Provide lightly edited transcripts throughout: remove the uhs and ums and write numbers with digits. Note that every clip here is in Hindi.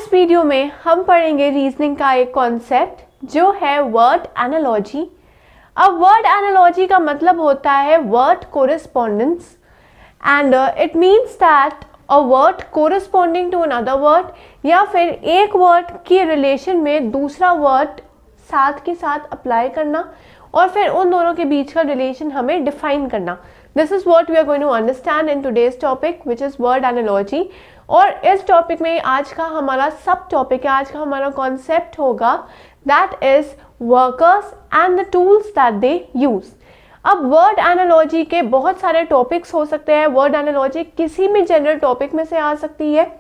इस वीडियो में हम पढ़ेंगे रीजनिंग का एक कॉन्सेप्ट जो है वर्ड एनालॉजी। अब वर्ड एनालॉजी का मतलब होता है word correspondence and it means that a word corresponding to another word, या फिर एक वर्ड की रिलेशन में दूसरा वर्ड साथ के साथ अप्लाई करना और फिर उन दोनों के बीच का रिलेशन हमें डिफाइन करना। This is what we are going to understand in today's topic which is word analogy. और इस टॉपिक में आज का हमारा सब टॉपिक है, आज का हमारा कॉन्सेप्ट होगा that is workers and the tools that they use. अब वर्ड एनालॉजी के बहुत सारे टॉपिक्स हो सकते हैं। वर्ड एनालॉजी किसी भी जनरल टॉपिक में से आ सकती है।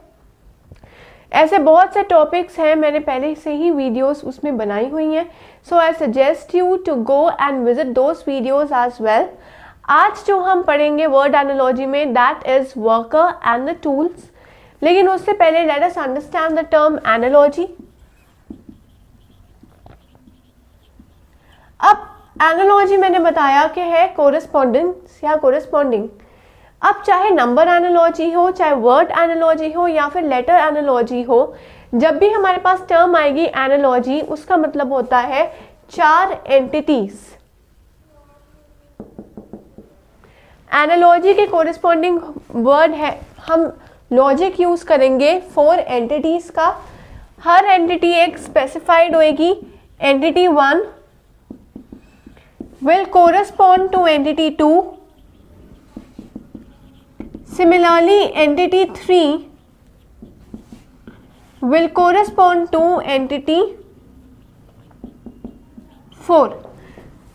ऐसे बहुत से टॉपिक्स हैं, मैंने पहले से ही वीडियोस उसमें बनाई हुई हैं, so I suggest you to go and visit those videos as well. आज जो हम पढ़ेंगे वर्ड एनालॉजी में that is worker and the tools. लेकिन उससे पहले let us understand the term analogy. अब एनालॉजी मैंने बताया कि है कोरिस्पोंडेंस या कोरिस्पोंडिंग। अब चाहे नंबर एनालॉजी हो, चाहे वर्ड एनालॉजी हो या फिर लेटर एनालॉजी हो, जब भी हमारे पास टर्म आएगी एनालॉजी, उसका मतलब होता है चार एंटिटीज। एनालॉजी के कोरिस्पोंडिंग वर्ड है, हम लॉजिक यूज करेंगे फोर एंटिटीज का। हर एंटिटी एक स्पेसिफाइड होएगी। Entity 1 will correspond to entity 2. Similarly, entity 3 will correspond to entity 4.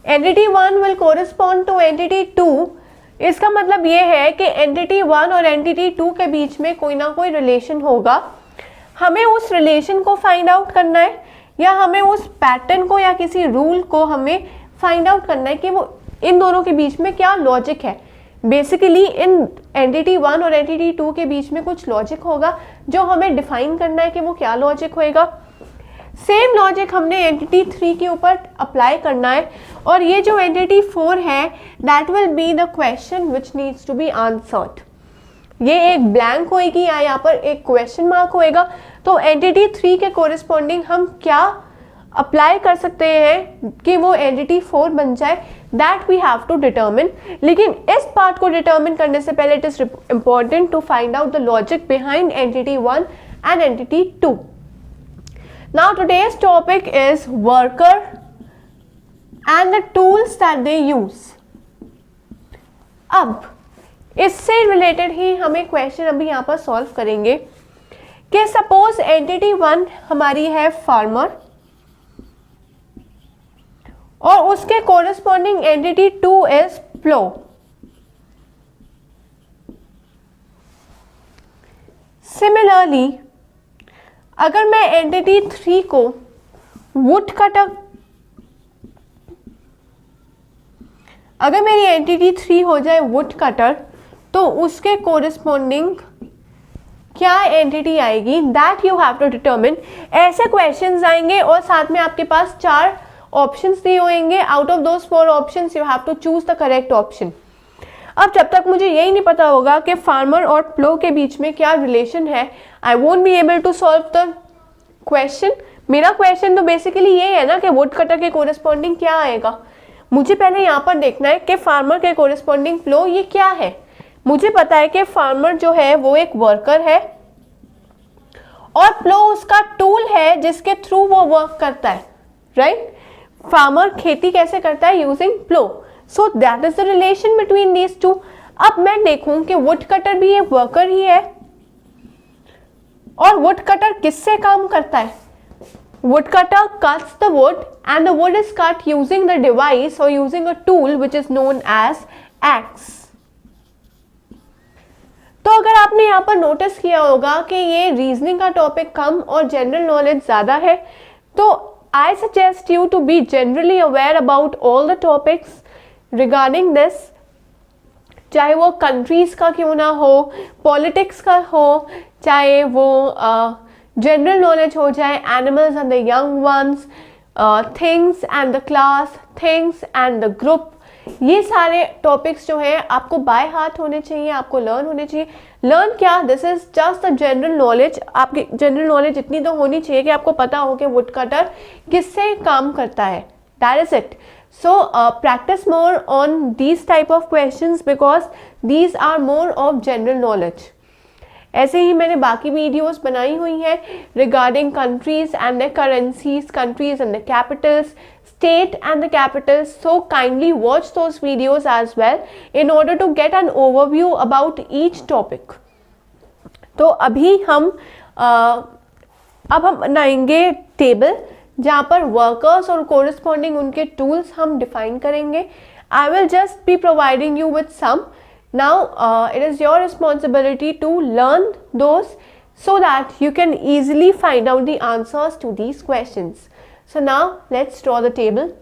Entity 1 will correspond to entity 2. इसका मतलब ये है कि entity 1 और entity 2 के बीच में कोई ना कोई रिलेशन होगा। हमें उस रिलेशन को फाइंड आउट करना है, या हमें उस पैटर्न को या किसी रूल को हमें फाइंड आउट करना है कि वो इन दोनों के बीच में क्या लॉजिक है। बेसिकली इन एंटिटी 1 और एंटिटी 2 के बीच में कुछ लॉजिक होगा जो हमें डिफाइन करना है कि वो क्या लॉजिक होएगा। सेम लॉजिक हमने एंटिटी 3 के ऊपर अप्लाई करना है, और ये जो एंटिटी 4 है that will be the question which needs to be answered. ये एक ब्लैंक होएगी या यहाँ पर एक क्वेश्चन मार्क होएगा। तो एंटिटी 3 के कोरिस्पोंडिंग हम क्या अप्लाई कर सकते हैं कि वो एंटिटी 4 बन जाए, that we have to determine. लेकिन इस पार्ट को डिटर्मिन करने से पहले it is important to find out the logic behind entity 1 and entity 2। Now today's topic is worker and the tools that they use. अब इससे रिलेटेड ही हमें क्वेश्चन अभी यहाँ पर सॉल्व करेंगे कि सपोज एंटिटी 1 हमारी है फार्मर और उसके कोरिस्पोंडिंग एंटिटी 2 इज प्लो। सिमिलरली अगर मैं एंटिटी 3 को वुड कटर, अगर मेरी एंटिटी 3 हो जाए वुड कटर, तो उसके कोरिस्पोंडिंग क्या एंटिटी आएगी, that you have to determine. ऐसे क्वेश्चंस आएंगे और साथ में आपके पास 4 ऑप्शंस दिए होंगे। Out of those 4 options you have to choose the correct option. अब जब तक मुझे यही नहीं पता होगा कि फार्मर और प्लो के बीच में क्या रिलेशन है, I won't be able to solve the question. मेरा क्वेश्चन तो बेसिकली ये है ना कि वुड कटर के कोरिस्पोंडिंग क्या आएगा। मुझे पहले यहाँ पर देखना है कि फार्मर के कोरिस्पोंडिंग प्लो ये क्या है। मुझे पता है कि फार्मर जो है वो एक वर्कर है और प्लो उसका टूल है जिसके थ्रू वो वर्क करता है, राइट? फार्मर खेती कैसे करता है? Using plough. So that is the relation between these two. अब मैं देखूं कि वुड कटर भी एक वर्कर ही है, और वुड कटर किससे काम करता है? Would cutter cuts the wood and the wood is cut using the device or using a tool which is known as axe. तो अगर आपने यहाँ पर नोटिस किया होगा कि ये रीजनिंग का टॉपिक कम और जनरल नॉलेज ज्यादा है, तो I suggest you to be generally aware about all the topics regarding this, चाहे वो कंट्रीज का क्यों ना हो, पॉलिटिक्स का हो, चाहे वो जनरल नॉलेज हो जाए, animals and the young ones, things and the class, things and the group, ये सारे टॉपिक्स जो है आपको बाय हार्ट होने चाहिए, आपको लर्न होने चाहिए। लर्न क्या, this is just a general knowledge, आपकी जनरल नॉलेज इतनी तो होनी चाहिए कि आपको पता हो कि वुड कटर किससे काम करता है, that is it. So practice more on these type of questions because these are more of general knowledge. ऐसे ही मैंने बाकी वीडियोस बनाई हुई हैं regarding countries and their currencies, countries and the capitals, state and the capitals. So kindly watch those videos as well in order to get an overview about each topic. तो अभी हम अब हम बनाएंगे टेबल जहाँ पर वर्कर्स और कोरिस्पॉन्डिंग उनके टूल्स हम डिफाइन करेंगे. I will just be providing you with some. Now it is your responsibility to learn those so that you can easily find out the answers to these questions. So now let's draw the table.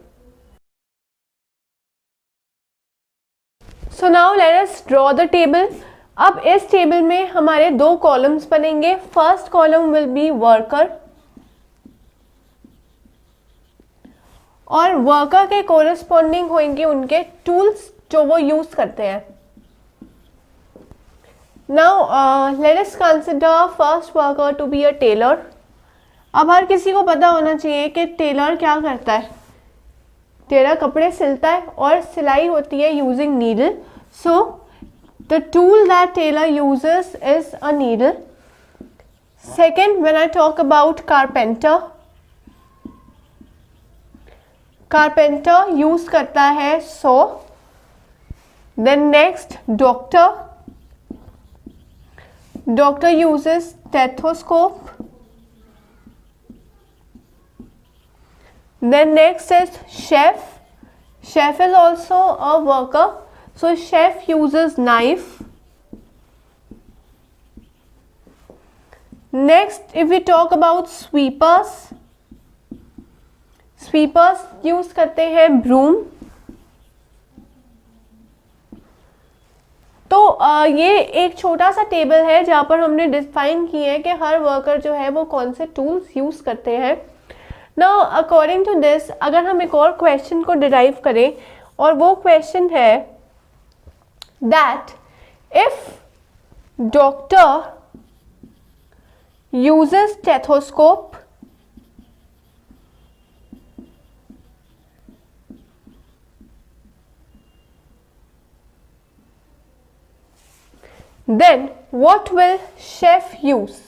So now let us draw the table. अब इस टेबल में हमारे दो कॉलम्स बनेंगे. First column will be worker और वर्कर के कोरिस्पॉन्डिंग होंगे उनके टूल्स जो वो यूज करते हैं. Now let us consider first worker to be a tailor. अब हर किसी को पता होना चाहिए कि टेलर क्या करता है. टेलर कपड़े सिलता है और सिलाई होती है using needle. So the tool that tailor uses is a needle. Second, when I talk about carpenter, carpenter use करता है saw. Then next, doctor, doctor uses stethoscope. Then next is chef. Chef is also a worker, so chef uses knife. Next, if we talk about sweepers, sweepers use करते हैं ब्रूम. तो ये एक छोटा सा टेबल है जहाँ पर हमने डिफाइन किए हैं कि हर वर्कर जो है वो कौन से टूल्स यूज करते हैं. नाउ अकॉर्डिंग टू दिस, अगर हम एक और क्वेश्चन को डिराइव करें और वो क्वेश्चन है that if doctor uses stethoscope, then what will chef use?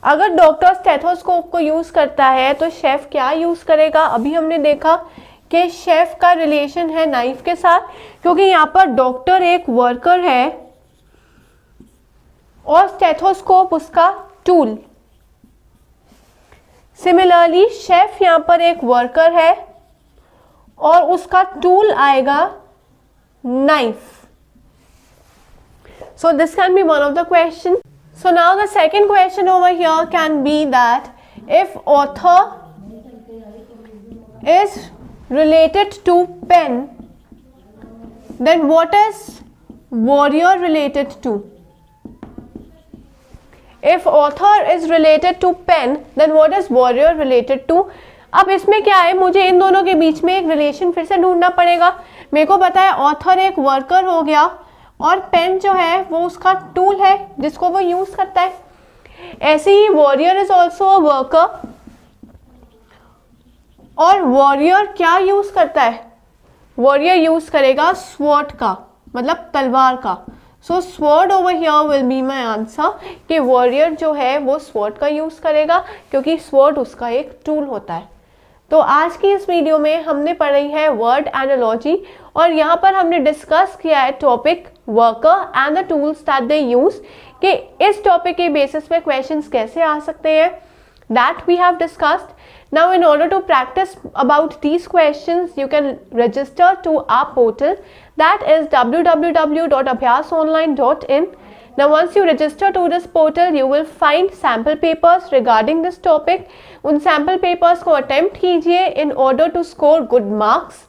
अगर डॉक्टर स्टेथोस्कोप को यूज करता है तो शेफ क्या यूज करेगा? अभी हमने देखा कि शेफ का रिलेशन है नाइफ के साथ, क्योंकि यहाँ पर डॉक्टर एक वर्कर है और स्टेथोस्कोप उसका टूल. सिमिलरली शेफ यहाँ पर एक वर्कर है और उसका टूल आएगा knife. So this can be one of the question. So now the second question over here can be that if author is related to pen, then what is warrior related to? If author is related to pen, then what is warrior related to? अब इसमें क्या है, मुझे इन दोनों के बीच में एक रिलेशन फिर से ढूंढना पड़ेगा. मेरे को पता है ऑथर एक वर्कर हो गया और पेन जो है वो उसका टूल है जिसको वो यूज करता है. ऐसे ही warrior is also a worker और वॉरियर क्या यूज करता है? वॉरियर यूज करेगा स्वॉर्ड का, मतलब तलवार का. So sword over here will be my answer कि वॉरियर जो है वो स्वॉर्ड का यूज करेगा क्योंकि स्वॉर्ड उसका एक टूल होता है. तो आज की इस वीडियो में हमने पढ़ी है वर्ड एनालॉजी और यहाँ पर हमने डिस्कस किया है topic worker and the tools that they use, कि इस टॉपिक के बेसिस पे क्वेश्चंस कैसे आ सकते हैं, that we have discussed. Now in order to practise about these questions you can register to our portal, that is www.abhyasonline.in. Now once you register to this portal, you will find sample papers regarding this topic. उन sample papers को attempt कीजिए in order to score good marks.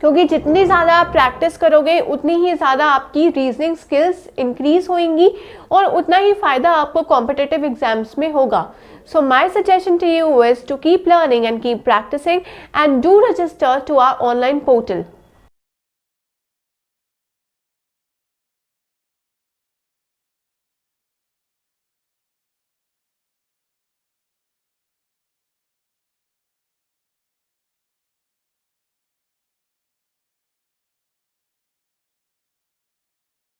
क्योंकि जितनी ज़्यादा आप प्रैक्टिस करोगे उतनी ही ज़्यादा आपकी रीजनिंग स्किल्स इंक्रीज होंगी और उतना ही फ़ायदा आपको कॉम्पिटिटिव एग्जाम्स में होगा. So my suggestion to you is to keep learning and keep practicing and do register to our online portal.